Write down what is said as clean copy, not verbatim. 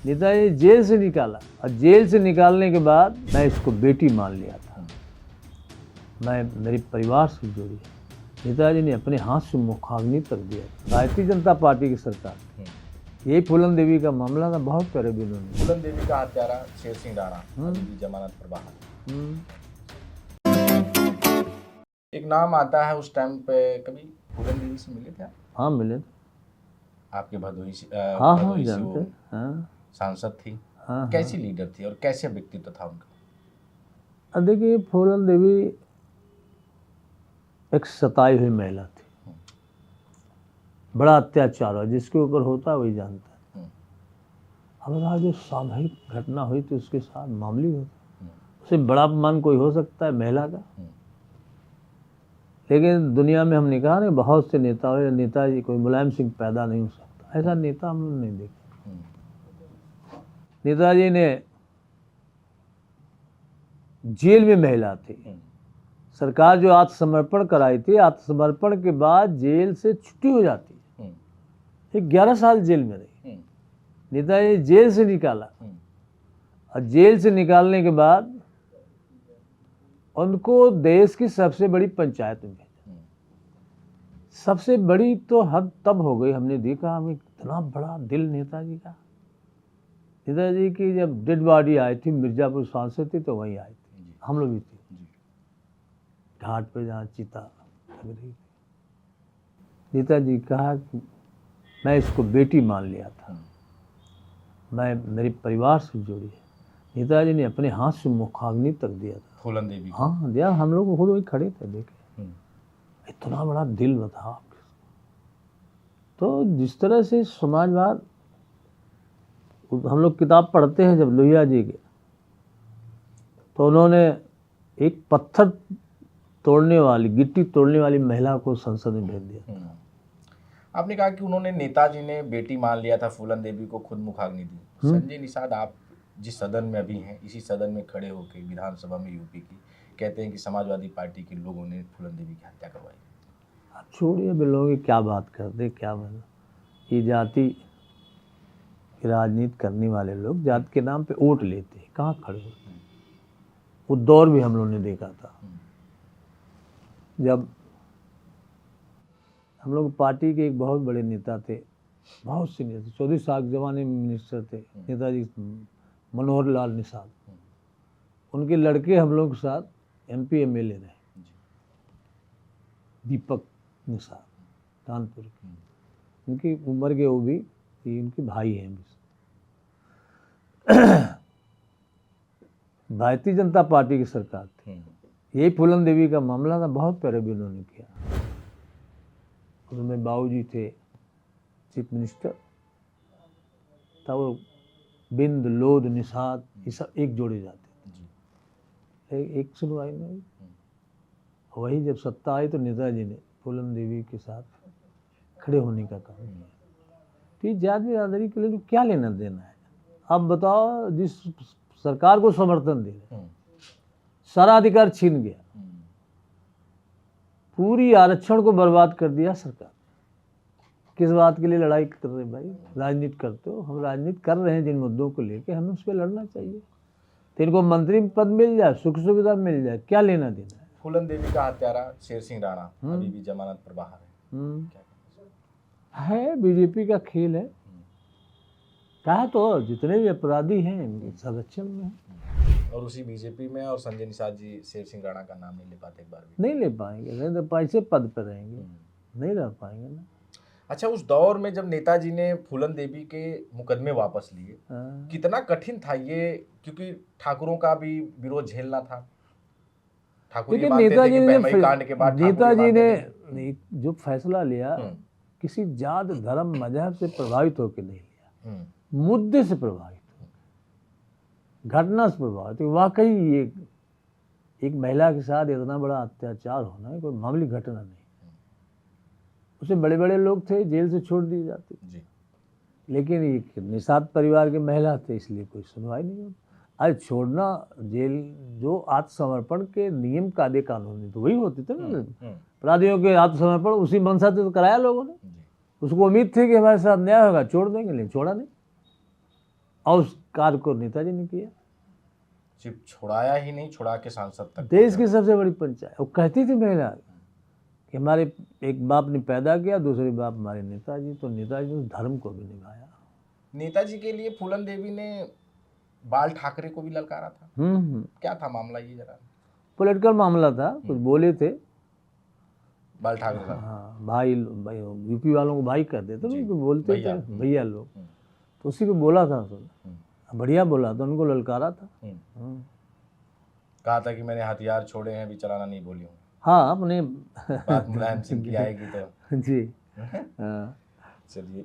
Netaji jail से निकाला और जेल से निकालने के बाद मैं इसको बेटी मान लिया था। मैं मेरे परिवार से जुड़ी है। नेताजी ने अपने हाथ से मुखाग्नि तक दिया। भारतीय जनता पार्टी की सरकार यही फूलन देवी का मामला था, बहुत करे भी उन्होंने। फूलन देवी का हत्यारा शेर सिंह राणा अभी भी जमानत पर बाहर। एक नाम आता है उस टाइम पे, कभी फूलन देवी से मिले थे आप? हाँ मिले थे। आपके भदोही से हाँ भदोही से जानते वो हाँ सांसद थी। हाँ। कैसी लीडर थी और कैसे व्यक्तित्व था उनका? अब देखिए, फूलन देवी एक सताई हुई महिला थी। बड़ा अत्याचार हुआ, जिसके ऊपर होता है वही जानता है। अब आज जो सामूहिक घटना हुई तो उसके साथ मामूली होता, उससे बड़ा अपमान कोई हो सकता है महिला का? लेकिन दुनिया में हमने कहा ना, बहुत से नेता हुए, नेताजी कोई मुलायम सिंह पैदा नहीं हो सकता, ऐसा नेता हम लोग नहीं देखा। नेताजी ने जेल में महिला थी, सरकार जो आत्मसमर्पण कराई थी, आत्मसमर्पण के बाद जेल से छुट्टी हो जाती है। 11 साल जेल में रही। नेताजी जेल से निकाला और जेल से निकालने के बाद उनको देश की सबसे बड़ी पंचायत में भेजा। सबसे बड़ी तो हद तब हो गई, हमने देखा हमें इतना बड़ा दिल नेताजी का। नेताजी की जब डेड बॉडी आई थी, मिर्जापुर सांसद थी तो वहीं आई थी, हम लोग भी थे घाट पे जहाँ चिता लग रही थी। नेताजी कहा कि मैं इसको बेटी मान लिया था। मैं मेरे परिवार से जुड़ी है। नेताजी ने अपने हाथ से मुखाग्नि तक दिया था। फूलन देवी को? हाँ दिया। हम लोग खुद वही खड़े थे, देखे। इतना बड़ा दिल बता। तो जिस तरह से समाजवाद, हम लोग किताब पढ़ते हैं जब लोहिया जी के, तो उन्होंने एक पत्थर तोड़ने वाली, गिट्टी तोड़ने वाली महिला को संसद में भेज दिया। आपने कहा कि उन्होंने, नेताजी ने बेटी मान लिया था फूलन देवी को, खुद मुखाग्नि दी। संजय निषाद, आप जिस सदन में अभी हैं, इसी सदन में खड़े होकर विधानसभा में यूपी की, कहते हैं कि समाजवादी पार्टी के लोगों ने फूलन देवी की हत्या करवाई। आप छोड़िए, लोग क्या बात करते, क्या मतलब ये जाति की राजनीति करने वाले लोग जाति के नाम पे वोट लेते हैं, कहाँ खड़े होते हैं। वो दौर भी हम लोगों ने देखा था जब हम लोग पार्टी के एक बहुत बड़े नेता थे, बहुत से नेता, चौधरी साहब के जमाने में मिनिस्टर थे, नेताजी मनोहर लाल निषाद। उनके लड़के हम लोग के साथ MP MLA रहे, दीपक निषाद कानपुर के। उनकी उम्र के वो भी, उनके भाई हैं। भारतीय जनता पार्टी की सरकार थी, यही फूलन देवी का मामला था, बहुत पहले भी उन्होंने किया। उसमें बाबूजी थे चीफ मिनिस्टर, तब वो बिंद, लोध, निषाद ये सब एक जोड़े जाते थे। एक सुनवाई में हुई। वही जब सत्ता आई तो नेताजी ने फूलन देवी के साथ खड़े होने का काम किया। तो जात बिरादरी के लिए तो क्या लेना देना है? अब बताओ, जिस सरकार को समर्थन दे रहे, सारा अधिकार छीन गया, पूरी आरक्षण को बर्बाद कर दिया सरकार। किस बात के लिए लड़ाई कर रहे भाई? राजनीति करते हो, हम राजनीति कर रहे हैं जिन मुद्दों को लेके, हमें उस पर लड़ना चाहिए। तो इनको मंत्री पद मिल जाए, सुख सुविधा मिल जाए, क्या लेना देना है? फूलन देवी का हत्यारा शेर सिंह राणा अभी भी जमानत पर बाहर है। बीजेपी का खेल है। कहा तो जितने भी अपराधी हैं इनके संरक्षण में है। और उसी बीजेपी में, और संजय निषाद जी शेर सिंह राणा का नाम नहीं ले पाते एक बार भी। नहीं ले पाएंगे, नहीं तो पैसे पद पर रहेंगे, नहीं रह पाएंगे ना। अच्छा, उस दौर में जब नेताजी ने फूलन देवी के मुकदमे वापस लिए, कितना कठिन था ये? क्योंकि ठाकुरों का भी विरोध झेलना था। ठाकुर ये मानते थे कि बहमई कांड के बाद नेताजी ने जो फैसला लिया, किसी जात, धर्म, मजहब से प्रभावित होकर नहीं लिया, मुद्दे से प्रभावित, घटना से प्रभावित। वाकई ये एक महिला के साथ इतना बड़ा अत्याचार होना कोई मामूली घटना नहीं। उसे बड़े बड़े लोग थे, जेल से छोड़ दिए जाते जी। लेकिन ये निषाद परिवार के महिला थे, इसलिए कोई सुनवाई नहीं होती। आज छोड़ना जेल, जो आत्मसमर्पण के नियम कायदे कानून तो वही होते थे ना। अपराधियों के आत्मसमर्पण उसी मनसा से तो कराया लोगों ने। उसको उम्मीद थी कि हमारे साथ न्याय होगा, छोड़ देंगे, लेकिन छोड़ा नहीं। और उस कार्य को नेताजी ने किया। सिर्फ छुड़ाया ही नहीं, छुड़ा के सांसद तक देश की सबसे बड़ी पंचायत। वो कहती थी महिला कि हमारे एक बाप ने पैदा किया, दूसरे बाप हमारे नेताजी, तो नेताजी ने उस धर्म को भी निभाया। नेताजी के लिए फूलन देवी ने बाल ठाकरे को भी ललकारा था। क्या था मामला, ये जरा। पॉलिटिकल मामला था, कुछ बोले थे बाल ठाकरे साहब। हाँ, भाई यूपी वालों को भाई कर देते तो बोलते थे भैया लोग, तो उसी पे बोला था उसने, बढ़िया बोला तो उनको ललकारा था। कहा था कि मैंने हथियार छोड़े हैं, भी चलाना नहीं बोली हूँ। हाँ, अपने बात मुलायम सिंह की आएगी तो जी हाँ। चलिए।